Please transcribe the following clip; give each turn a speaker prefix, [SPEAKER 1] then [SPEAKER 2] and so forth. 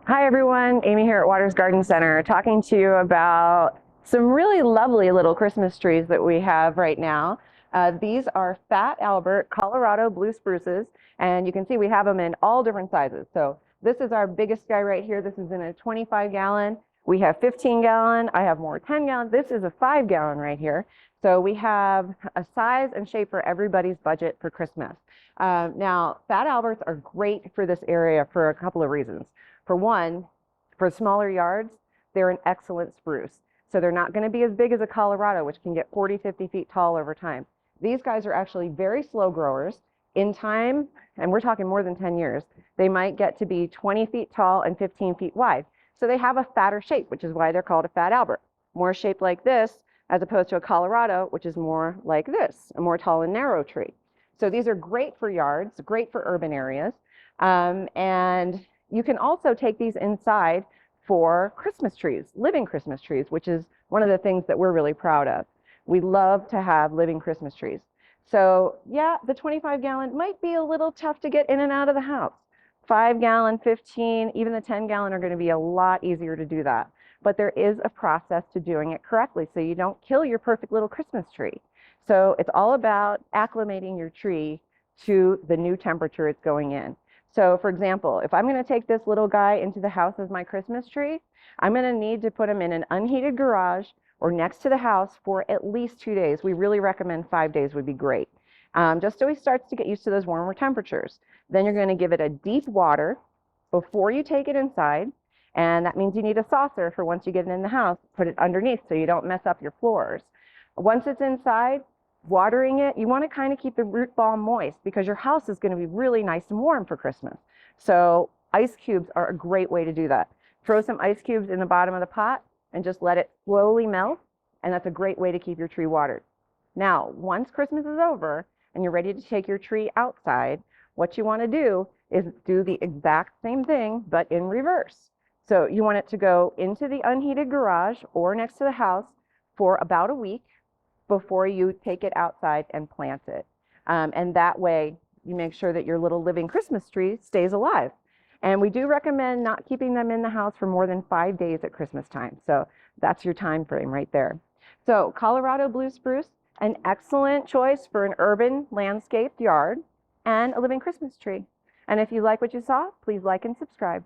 [SPEAKER 1] Hi everyone, Amy here at Waters Garden Center talking to you about some really lovely little Christmas trees that we have right now. These are Fat Albert Colorado Blue Spruces, and you can see we have them in all different sizes. So this is our biggest guy right here. This is in a 25 gallon. We have 15 gallon. I have more 10 gallon. This is a 5 gallon right here. So we have a size and shape for everybody's budget for Christmas. Now, Fat Alberts are great for this area for a couple of reasons. For one, for smaller yards, they're an excellent spruce. So they're not going to be as big as a Colorado, which can get 40, 50 feet tall over time. These guys are actually very slow growers. In time, and we're talking more than 10 years, they might get to be 20 feet tall and 15 feet wide. So they have a fatter shape, which is why they're called a Fat Albert. More shaped like this, as opposed to a Colorado, which is more like this, a more tall and narrow tree. So these are great for yards, great for urban areas. And you can also take these inside for Christmas trees, living Christmas trees, which is one of the things that we're really proud of. We love to have living Christmas trees. So yeah, the 25 gallon might be a little tough to get in and out of the house. 5 gallon, 15, even the 10 gallon are going to be a lot easier to do that. But there is a process to doing it correctly so you don't kill your perfect little Christmas tree. So it's all about acclimating your tree to the new temperature it's going in. So for example, if I'm going to take this little guy into the house as my Christmas tree, I'm going to need to put him in an unheated garage or next to the house for at least 2 days. We really recommend 5 days would be great. Just so he starts to get used to those warmer temperatures. Then you're going to give it a deep water before you take it inside. And that means you need a saucer for once you get it in the house, put it underneath so you don't mess up your floors. Once it's inside, watering it, you want to kind of keep the root ball moist because your house is going to be really nice and warm for Christmas. So ice cubes are a great way to do that. Throw some ice cubes in the bottom of the pot and just let it slowly melt, and that's a great way to keep your tree watered. Now, once Christmas is over and you're ready to take your tree outside, what you want to do is do the exact same thing, but in reverse. So you want it to go into the unheated garage or next to the house for about a week before you take it outside and plant it. And that way you make sure that your little living Christmas tree stays alive. And we do recommend not keeping them in the house for more than 5 days at Christmas time. So that's your time frame right there. So Colorado Blue Spruce, an excellent choice for an urban landscaped yard and a living Christmas tree. And if you like what you saw, please like and subscribe.